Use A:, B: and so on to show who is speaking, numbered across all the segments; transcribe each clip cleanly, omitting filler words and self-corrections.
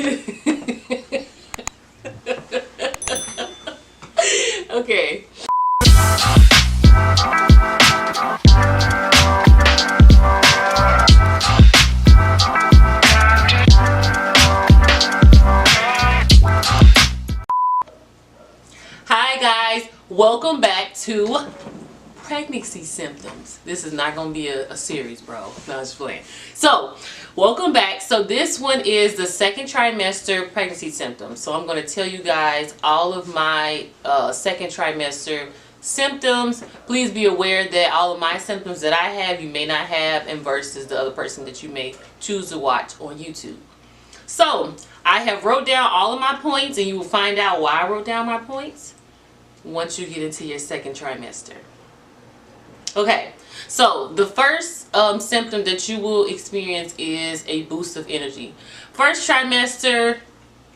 A: Okay. Hi guys, welcome back to pregnancy symptoms. This is not gonna be a series, bro. No, I was just playing. So, welcome back. So this one is the second trimester pregnancy symptoms. So I'm gonna tell you guys all of my second trimester symptoms. Please be aware that all of my symptoms that I have, you may not have, and versus the other person that you may choose to watch on YouTube. So I have wrote down all of my points, and you will find out why I wrote down my points once you get into your second trimester. Okay, so the first symptom that you will experience is a boost of energy. First trimester,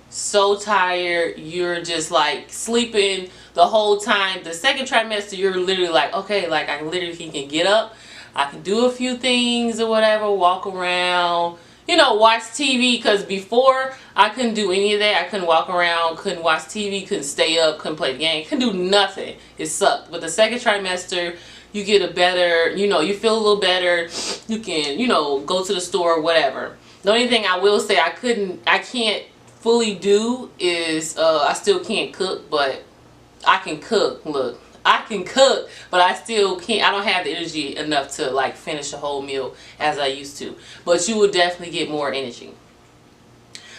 A: so tired, you're just like sleeping the whole time. The second trimester, you're literally like, okay, like I literally can get up, I can do a few things or whatever, walk around, you know, watch TV, because before I couldn't do any of that. I couldn't walk around, couldn't watch TV, couldn't stay up, couldn't play the game, couldn't do nothing. It sucked. But the second trimester, you get a better, you know, you feel a little better. You can, you know, go to the store or whatever. The only thing I will say I can't fully do is I still can't cook, but I can cook. Look, I can cook, but I still can't. I don't have the energy enough to like finish a whole meal as I used to. But you will definitely get more energy.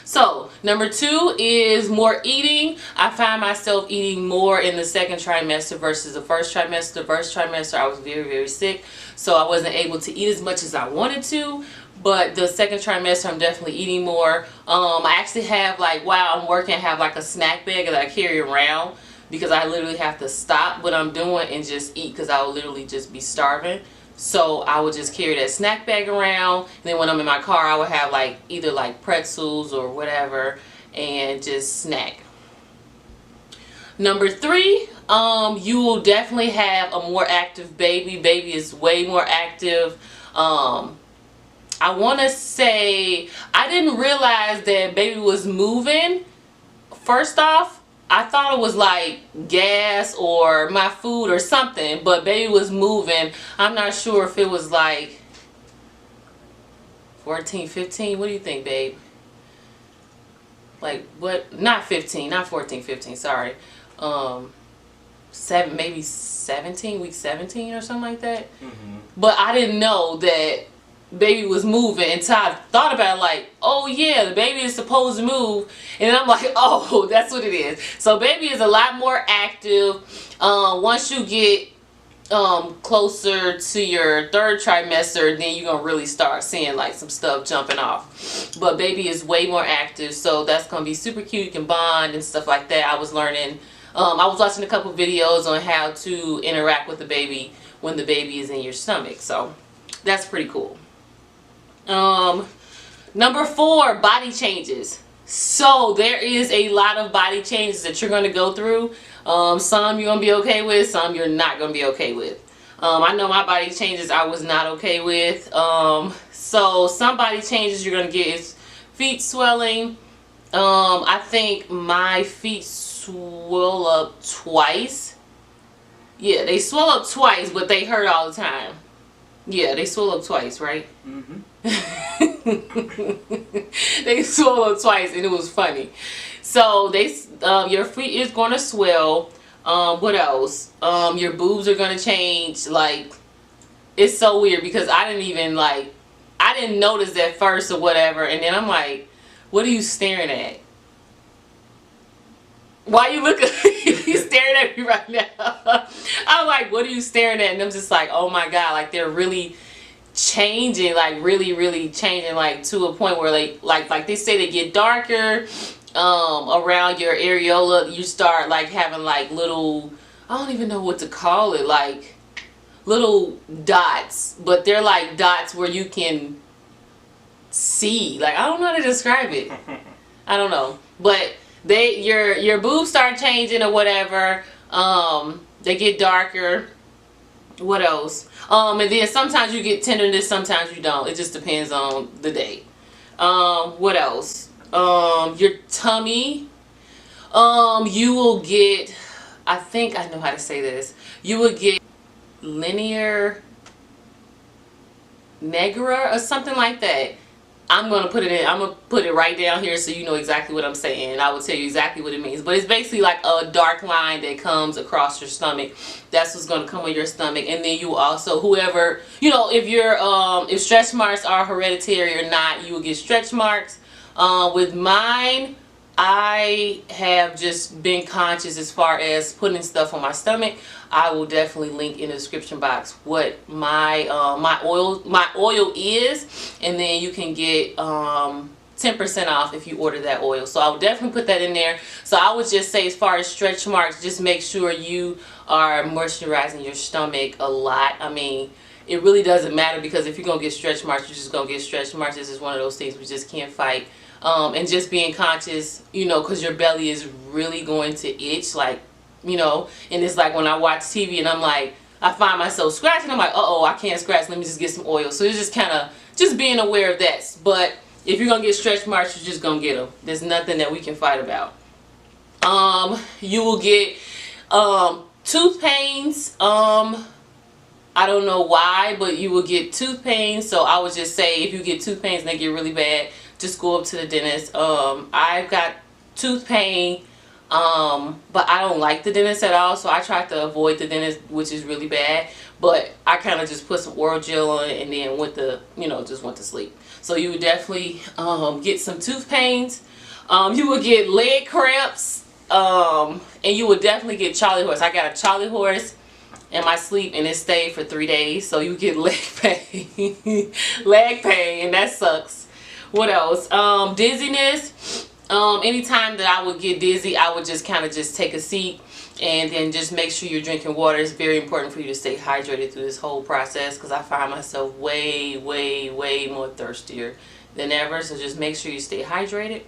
A: So, number 2 is more eating. I find myself eating more in the second trimester versus the first trimester. The first trimester, I was very, very sick, so I wasn't able to eat as much as I wanted to. But the second trimester, I'm definitely eating more. I actually have, like, while I'm working, I have like a snack bag that I carry around, because I literally have to stop what I'm doing and just eat, because I will literally just be starving. So I would just carry that snack bag around, and then when I'm in my car, I would have like either like pretzels or whatever and just snack. Number 3, you will definitely have a more active baby. Baby is way more active. I want to say I didn't realize that baby was moving. First off, I thought it was like gas or my food or something, but baby was moving. I'm not sure if it was like 14, 15. What do you think, babe? Like what? Not 15, not 14, 15, sorry. 7, maybe 17, week 17 or something like that. But I didn't know that baby was moving until I thought about it, like, oh yeah, the baby is supposed to move, and I'm like, oh, that's what it is. So baby is a lot more active. Once you get closer to your third trimester, then you're gonna really start seeing like some stuff jumping off. But baby is way more active, so that's gonna be super cute. You can bond and stuff like that. I was learning, I was watching a couple videos on how to interact with the baby when the baby is in your stomach, so that's pretty cool. Number 4, body changes. So there is a lot of body changes that you're going to go through. Some you're going to be okay with, some you're not going to be okay with. I know my body changes I was not okay with. So some body changes you're going to get is feet swelling. I think my feet swell up twice. Yeah, they swell up twice, but they hurt all the time. Yeah, they swell up twice, right? They swell up twice, and it was funny. So your feet is going to swell. What else? Your boobs are going to change. Like, it's so weird, because I didn't notice at first or whatever, and then I'm like, what are you staring at? Why you looking? He's staring at me right now. I'm like, what are you staring at? And I'm just like, oh my god, like they're really changing, like really changing, like to a point where like they say they get darker around your areola. You start like having like little, I don't even know what to call it, like little dots, but they're like dots where you can see. Like, I don't know how to describe it. I don't know, but your boobs start changing or whatever. They get darker. What else? And then sometimes you get tenderness, sometimes you don't. It just depends on the day. What else? your tummy. You will get, I think I know how to say this, you will get linear negra or something like that. I'm gonna put it right down here so you know exactly what I'm saying. I will tell you exactly what it means. But it's basically like a dark line that comes across your stomach. That's what's gonna come on your stomach. And then you also, whoever, you know, if stretch marks are hereditary or not, you will get stretch marks. With mine, I have just been conscious as far as putting stuff on my stomach. I will definitely link in the description box what my oil is, and then you can get 10% off if you order that oil. So I would definitely put that in there. So I would just say, as far as stretch marks, just make sure you are moisturizing your stomach a lot. I mean, it really doesn't matter, because if you're gonna get stretch marks, you're just gonna get stretch marks. This is one of those things we just can't fight. And just being conscious, you know, because your belly is really going to itch, like, you know, and it's like when I watch TV and I'm like, I find myself scratching, I'm like, uh-oh, I can't scratch, let me just get some oil. So it's just kind of just being aware of that. But if you're gonna get stretch marks, you're just gonna get them. There's nothing that we can fight about. You will get tooth pains. I don't know why, but you will get tooth pain. So I would just say, if you get tooth pains and they get really bad, just go up to the dentist. I've got tooth pain, but I don't like the dentist at all, so I try to avoid the dentist, which is really bad. But I kind of just put some oral gel on it and then just went to sleep. So you would definitely get some tooth pains. You will get leg cramps, and you would definitely get Charlie horse. I got a Charlie horse in my sleep and it stayed for 3 days, so you get leg pain. Leg pain, and that sucks. What else? Dizziness. Anytime that I would get dizzy, I would just kind of just take a seat and then just make sure you're drinking water. It's very important for you to stay hydrated through this whole process, because I find myself way more thirstier than ever. So just make sure you stay hydrated.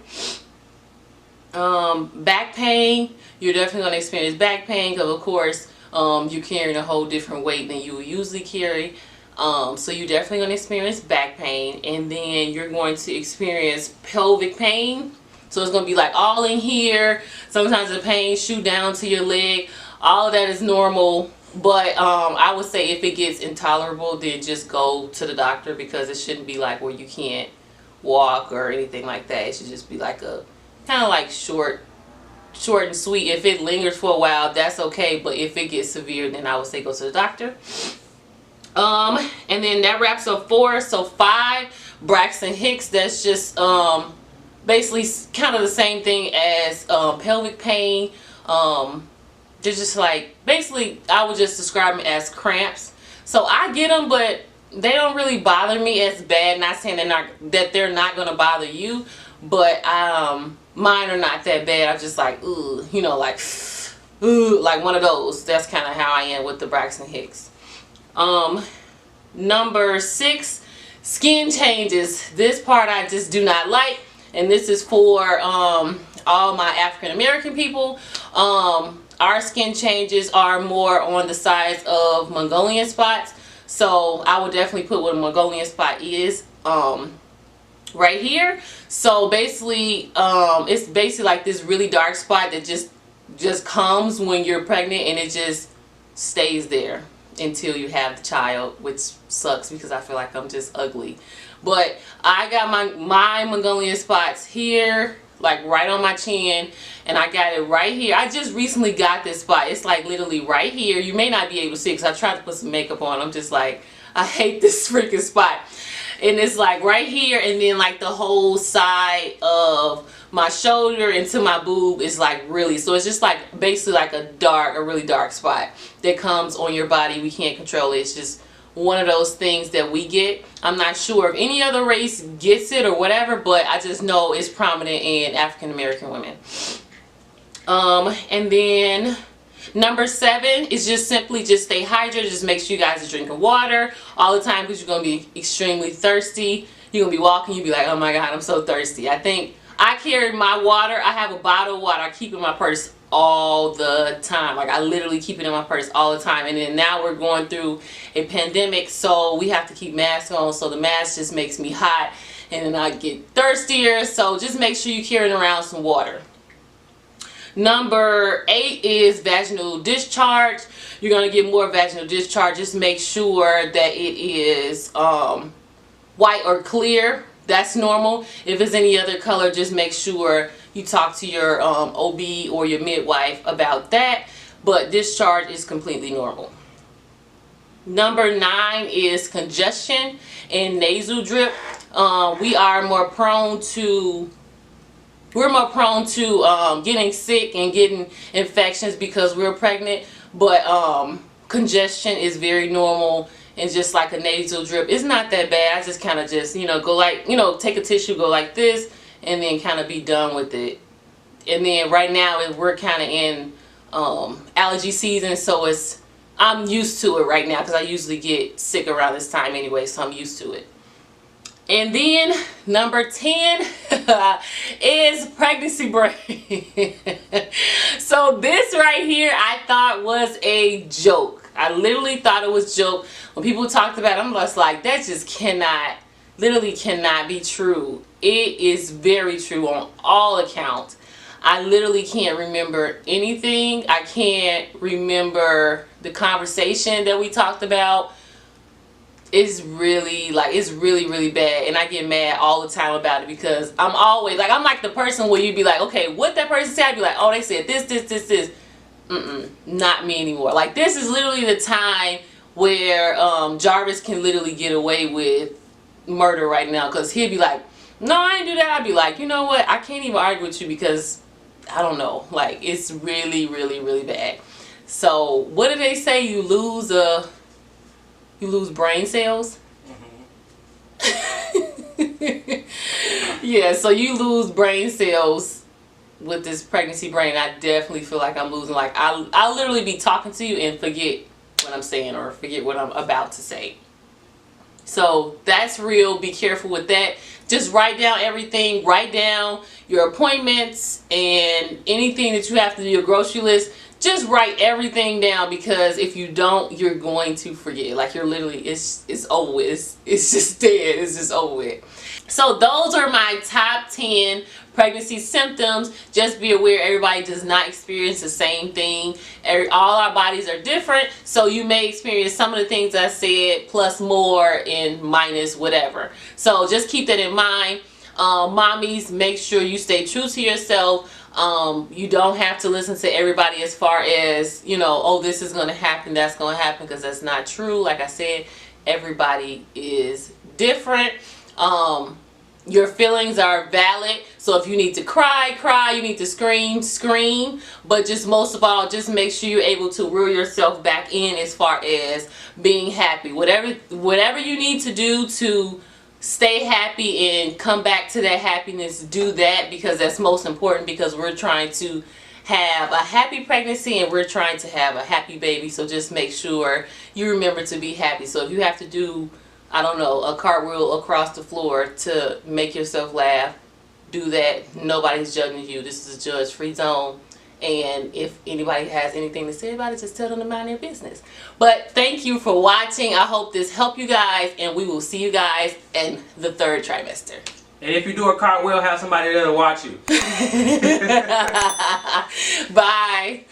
A: Back pain. You're definitely going to experience back pain, because of course you're carrying a whole different weight than you would usually carry. So you're definitely going to experience back pain, and then you're going to experience pelvic pain. So it's going to be like all in here. Sometimes the pain shoot down to your leg. All of that is normal, but I would say if it gets intolerable, then just go to the doctor, because it shouldn't be like where you can't walk or anything like that. It should just be like a kind of like short and sweet. If it lingers for a while, that's okay, but if it gets severe, then I would say go to the doctor. And then that wraps up 4. So 5, Braxton Hicks. That's just basically kind of the same thing as pelvic pain. They're just like, basically I would just describe them as cramps. So I get them, but they don't really bother me as bad. Not saying they're not gonna bother you, but mine are not that bad. I'm just like, ooh, you know, like ooh, like one of those. That's kind of how I am with the Braxton Hicks. Number 6, skin changes. This part I just do not like, and this is for all my African American people. Our skin changes are more on the size of Mongolian spots, so I would definitely put what a Mongolian spot is right here. So basically it's basically like this really dark spot that just comes when you're pregnant, and it just stays there until you have the child, which sucks because I feel like I'm just ugly. But I got my Mongolian spots here, like right on my chin, and I got it right here. I just recently got this spot. It's like literally right here. You may not be able to see because I tried to put some makeup on. I'm just like, I hate this freaking spot. And it's like right here, and then like the whole side of my shoulder into my boob is like really, so it's just like basically like a really dark spot that comes on your body. We can't control it. It's just one of those things that we get. I'm not sure if any other race gets it or whatever, but I just know it's prominent in African American women. And then number 7 is just simply just stay hydrated. Just make sure you guys are drinking water all the time, because you're going to be extremely thirsty. You're going to be walking, you'll be like, oh my god, I'm so thirsty. I think I carry my water. I have a bottle of water I keep in my purse all the time. Like I literally keep it in my purse all the time. And then now we're going through a pandemic, so we have to keep masks on, so the mask just makes me hot, and then I get thirstier. So just make sure you're carrying around some water. Number 8 is vaginal discharge. You're going to get more vaginal discharge. Just make sure that it is white or clear. That's normal. If it's any other color, just make sure you talk to your OB or your midwife about that. But discharge is completely normal. Number 9 is congestion and nasal drip. We're more prone to getting sick and getting infections because we're pregnant, but congestion is very normal, and just like a nasal drip, it's not that bad. I just kind of just, go like, take a tissue, go like this, and then kind of be done with it. And then right now we're kind of in allergy season, so I'm used to it right now because I usually get sick around this time anyway, so I'm used to it. And then number 10 is pregnancy brain. So this right here I thought was a joke. I literally thought it was a joke. When people talked about it, I'm just like, that just literally cannot be true. It is very true on all accounts. I literally can't remember anything. I can't remember the conversation that we talked about. It's really really bad, and I get mad all the time about it because I'm always like, I'm like the person where you'd be like, okay, what that person said, I'd be like, oh, they said this. Not me anymore. Like, this is literally the time where Jarvis can literally get away with murder right now, because he'd be like, no, I didn't do that. I'd be like, you know what, I can't even argue with you because I don't know, like, it's really really bad. So what do they say? You lose brain cells. Yeah, so you lose brain cells with this pregnancy brain. I definitely feel like I'm losing. Like, I'll literally be talking to you and forget what I'm saying or forget what I'm about to say. So that's real. Be careful with that. Just write down everything. Write down your appointments and anything that you have to do, your grocery list. Just write everything down, because if you don't, you're going to forget. Like, you're literally, it's over with. It's just dead. It's just over with. So those are my top 10 pregnancy symptoms. Just be aware, everybody does not experience the same thing. All our bodies are different, so you may experience some of the things I said plus more and minus whatever. So just keep that in mind. Mommies, make sure you stay true to yourself. You don't have to listen to everybody as far as, oh, this is going to happen, that's going to happen, because that's not true. Like I said, everybody is different. Your feelings are valid. So if you need to cry, cry. You need to scream, scream. But just most of all, just make sure you're able to reel yourself back in as far as being happy. Whatever you need to do to stay happy and come back to that happiness, do that, because that's most important, because we're trying to have a happy pregnancy and we're trying to have a happy baby. So just make sure you remember to be happy. So if you have to do, I don't know, a cartwheel across the floor to make yourself laugh, do that. Nobody's judging you. This is a judge-free zone. And if anybody has anything to say about it, just tell them to mind their business. But thank you for watching. I hope this helped you guys, and we will see you guys in the 3rd trimester.
B: And if you do a cartwheel, have somebody there to watch you.
A: Bye.